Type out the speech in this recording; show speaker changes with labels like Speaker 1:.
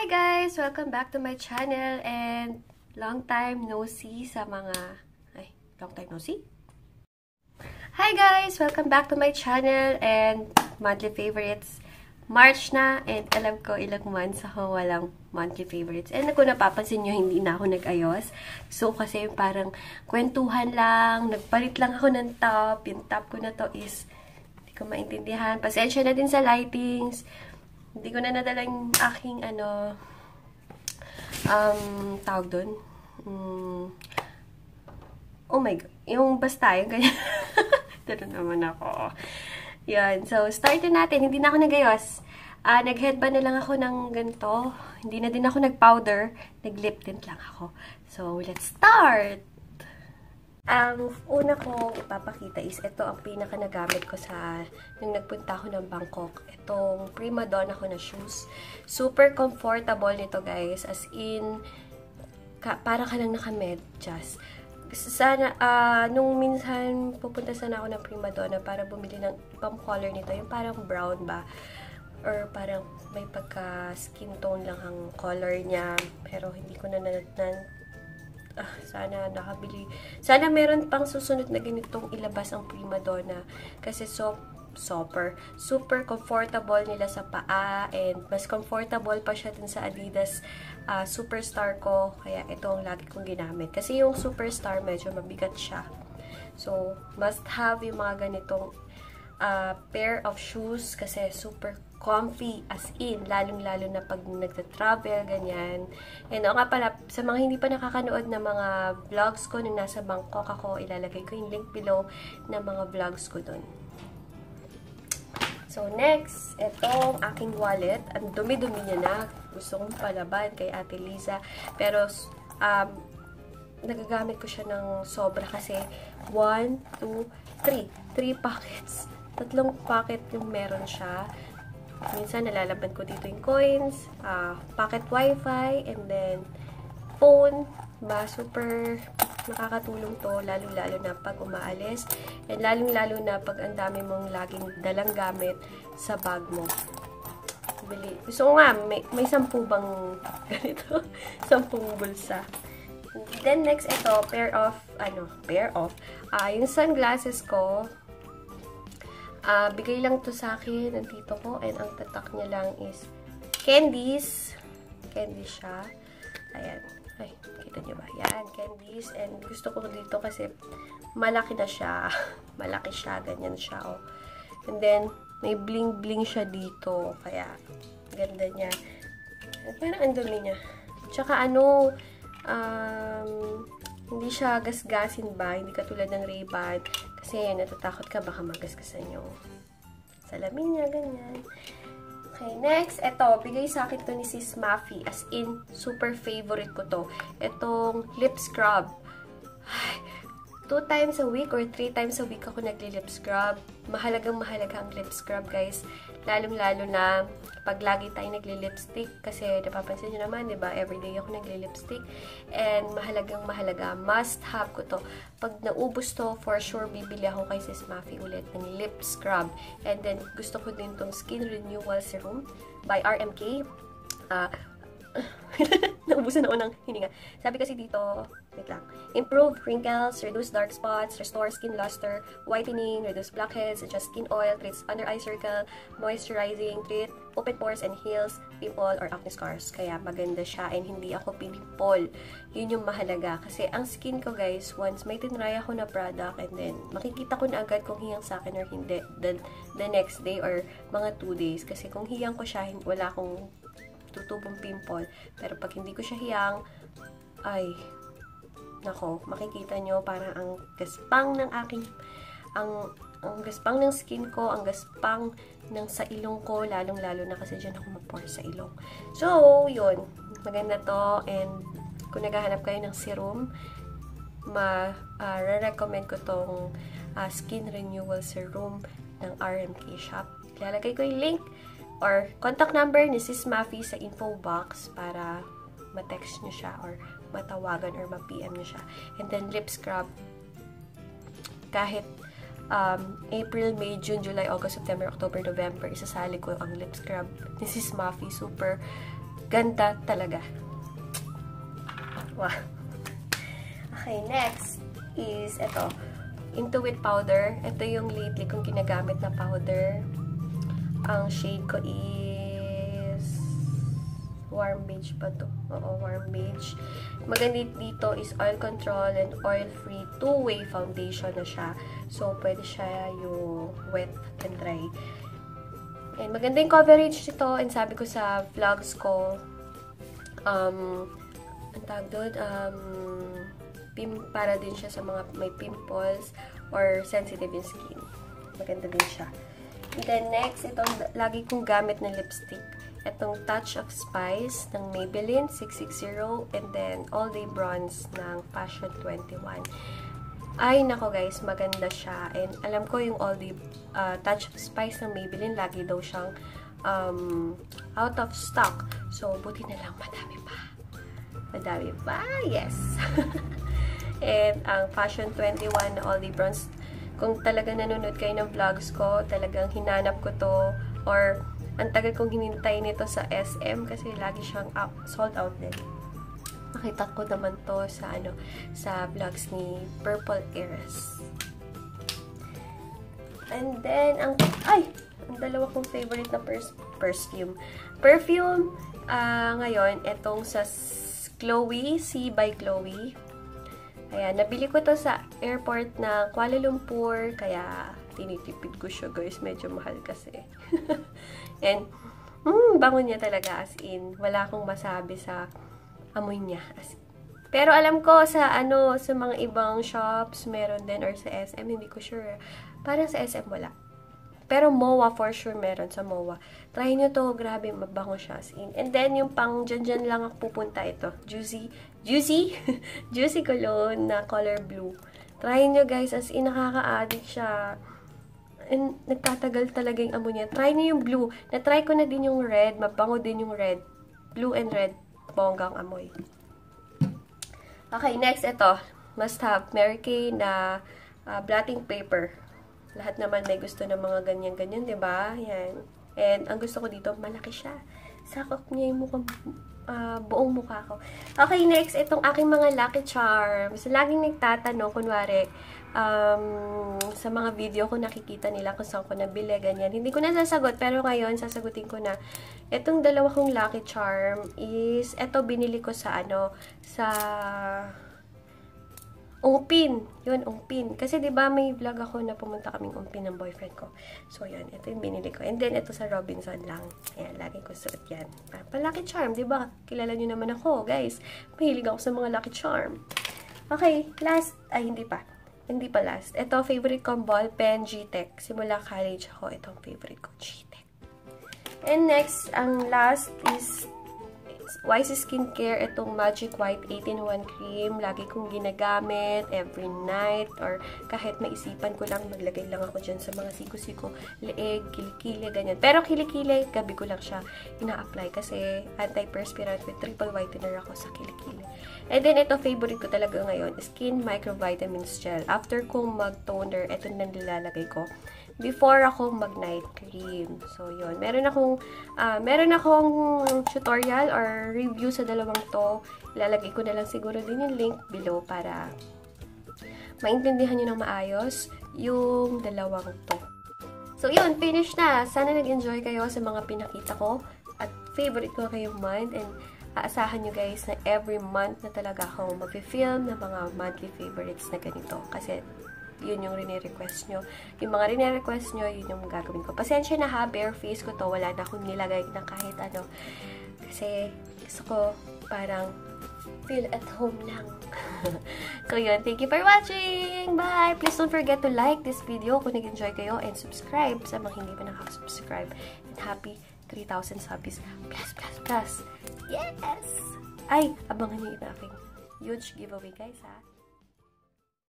Speaker 1: Hi guys! Welcome back to my channel and long time no see sa mga... long time no see? Hi guys! Welcome back to my channel and monthly favorites. March na and alam ko ilang months ako walang monthly favorites. And kung napapansin nyo, hindi na ako nag-ayos. So kasi parang kwentuhan lang, nagpalit lang ako ng top. Yung top ko na to is hindi ko maintindihan. Pasensya na din sa lightings. Hindi ko na nadala yung aking tawag doon. Oh my God. Yung basta, yung ganyan. Taro naman ako. Yan. So, start na natin. Hindi na ako nagayos. Nag-headband na lang ako ng ganito. Hindi na din ako nag-powder. Nag-lip tint lang ako. So, let's start! Ang una kong ipapakita is ito ang pinaka nagamit ko sa nung nagpunta ako ng Bangkok. Itong Prima Donna ko na shoes. Super comfortable nito guys. As in, para ka lang naka-medyas. Sana, nung minsan pupunta sana ako ng Prima Donna para bumili ng ibang color nito. Yung parang brown ba? Or parang may pagka-skin tone lang ang color niya. Pero hindi ko na sana nakabili. Sana meron pang susunod na ganitong ilabas ang Prima Donna. Kasi super comfortable nila sa paa. And mas comfortable pa siya dun sa Adidas Superstar ko. Kaya ito ang lagi kong ginamit. Kasi yung Superstar medyo mabigat siya. So, must have yung mga ganitong pair of shoes. Kasi super comfy as in, lalong-lalo na pag nagta-travel, ganyan. And nga pala, sa mga hindi pa nakakanood ng mga vlogs ko nung nasa Bangkok ako, ilalagay ko yung link below ng mga vlogs ko dun. So, next, itong aking wallet. Ang dumi-dumi niya na. Gusto kong palaban kay Ate Liza. Pero, nagagamit ko siya ng sobra kasi 1, 2, 3. 3 pockets. 3 pocket yung meron siya. Minsan, nalalaban ko dito yung coins, pocket wifi, and then phone. Super nakakatulong to, lalong-lalo na pag umaalis. And lalong-lalo na pag ang dami mong laging dalang gamit sa bag mo. Gusto ko nga, may 10 bang ganito? 10 bulsa. Then, next, ito, pair of, yung sunglasses ko. Bigay lang to sa akin ng tito ko. And ang tatak niya lang is candies. Candies siya. Ayan. Ay, kita niyo ba? Yan, candies. And gusto ko dito kasi malaki na siya. Malaki siya. Ganyan siya, oh. And then, may bling-bling siya dito. Kaya, ganda niya. Parang ang dumi niya. Tsaka hindi siya gasgasin ba? Hindi katulad ng Ray-Ban. Kasi natatakot ka baka magasgasan yung salamin niya, ganyan. Okay, next. Ito, bigay sa akin to ni Sis Maffy. As in, super favorite ko to. Itong lip scrub. 2 times a week or 3 times a week ako nagli-lip scrub. Mahalagang ang lip scrub, guys. Lalong-lalo na pag lagi tayo nagli-lipstick. Kasi napapansin nyo naman, diba? Everyday ako nagli-lipstick. And mahalagang must have ko to. Pag naubos to, for sure, bibili ako kay Sis Maffy ulit ng lip scrub. And then, gusto ko din tong Skin Renewal Serum by RMK. Naubusan ako ng hininga. Sabi kasi dito, wait lang, improve wrinkles, reduce dark spots, restore skin luster, whitening, reduce blackheads, adjust skin oil, treats under eye circle, moisturizing, treat open pores and heals pimple or acne scars. Kaya maganda siya and hindi ako pinipol. Yun yung mahalaga. Kasi ang skin ko guys, once may tinry ako na product and then makikita ko na agad kung hiyang sa akin or hindi the next day or mga 2 days. Kasi kung hiyang ko siya, wala akong tutubong pimple. Pero pag hindi ko siya hiyang, ay, nako, makikita nyo parang ang gaspang ng ang gaspang ng skin ko, ang gaspang ng sa ilong ko, lalong-lalo na kasi dyan ako mapore sa ilong. So, yun. Maganda to. And kung naghahanap kayo ng serum, re-recommend ko tong Skin Renewal Serum ng RMK Shop. Ilalagay ko yung link or contact number ni Sis Maffy sa info box para ma-text nyo siya or matawagan or ma-PM nyo siya. And then, lip scrub. Kahit April, May, June, July, August, September, October, November, isasali ko ang lip scrub ni Sis Maffy. Super Ganda talaga. Wow. Okay, next is ito. Intuit powder. Ito yung lately kong ginagamit na powder. Ang shade ko is warm beige ba to? Oo, warm beige. Maganda dito is oil control and oil-free two-way foundation na siya. So, pwede siya yung wet and dry. And maganda yung coverage nito. And sabi ko sa vlogs ko, ang tawag doon, para din siya sa mga may pimples or sensitive yung skin. Maganda din siya. And then next, itong lagi kong gamit na lipstick. Itong Touch of Spice ng Maybelline 660 and then All Day Bronze ng Fashion 21. Ay, nako guys, maganda siya. And alam ko yung All Day Touch of Spice ng Maybelline, lagi daw siyang out of stock. So, buti na lang, madami pa. Madami pa, yes. And ang Fashion 21 na All Day Bronze, kung talagang nanonood kayo ng vlogs ko, talagang hinanap ko to, or ang tagal kong hinintay nito sa SM kasi lagi siyang sold out din. Nakita ko naman to sa sa vlogs ni Purple Heiress. And then ang dalawa kong favorite na perfume. Ngayon etong sa Chloe, C by Chloe. Ayan, nabili ko to sa airport na Kuala Lumpur, kaya tinitipid ko siya guys, medyo mahal kasi. And, bango niya talaga, as in, wala akong masabi sa amoy niya. Pero alam ko sa sa mga ibang shops, meron din, or sa SM, hindi ko sure. Parang sa SM wala. Pero MOA, for sure, meron sa MOA. Try nyo to, grabe, mabango siya, as in. And then, yung pang dyan lang ako pupunta ito. Juicy cologne na color blue. Try nyo guys, as in, nakaka-addict siya. And nagtatagal talaga yung amoy niya. Try nyo yung blue. Na-try ko na din yung red. Mabango din yung red. Blue and red. Bonggang amoy. Okay, next, ito. Must have Mary Kay na blotting paper. Lahat naman may gusto ng mga ganyan-ganyan, diba? Yan. And ang gusto ko dito, malaki siya. Sakop niya yung buong mukha ko. Okay, next, itong aking mga Lucky Charms. Laging nagtatanong, kunwari, sa mga video ko nakikita nila kung saan ko nabili, ganyan. Hindi ko na sasagot, pero ngayon, sasagutin ko na. Itong dalawa kong Lucky Charm is, ito binili ko sa sa Ungpin. Yun, Ungpin. Kasi, di ba may vlog ako na pumunta kaming Ungpin ng boyfriend ko. So, yun. Ito yung binili ko. And then, ito sa Robinson lang. Ayan, lagi ko suot yan. Lucky Charm, di ba? Kilala nyo naman ako, guys. Mahilig ako sa mga Lucky Charm. Okay, last. Ay, hindi pa. Hindi pa last. Ito, favorite kong ball pen, G-Tech. Simula college ako, itong favorite ko, G-Tech. And next, ang last is YC Skincare, itong Magic White 18-in-1 cream. Lagi kong ginagamit every night or kahit maisipan ko lang, maglagay lang ako dyan sa mga siko-siko, leeg, kilikili, ganyan. Pero kilikili, gabi ko lang siya ina-apply kasi anti-perspirant with triple whitener ako sa kilikili. And then, ito, favorite ko talaga ngayon, Skin Microvitamins Gel. After kong mag-toner, ito na nilalagay ko before ako mag-night cream. So, yun. Meron akong tutorial or review sa dalawang to. Ilalagay ko na lang siguro din yung link below para maintindihan nyo ng maayos yung dalawang to. So, yun. Finish na. Sana nag-enjoy kayo sa mga pinakita ko. At favorite ko kayong month. And aasahan nyo guys na every month na talaga ako mag-film ng mga monthly favorites na ganito. Kasi yun yung rine-request nyo. Yung mga rine-request nyo, yun yung gagawin ko. Pasensya na ha, bare face ko to. Wala na akong nilagay ng kahit ano. Kasi gusto ko parang feel at home lang. So yun, thank you for watching! Bye! Please don't forget to like this video kung nag-enjoy kayo and subscribe sa mga hindi pa nakasubscribe. And happy 3,000 subbies. Plus! Yes! Ay, abangan nyo yung aking huge giveaway guys ha.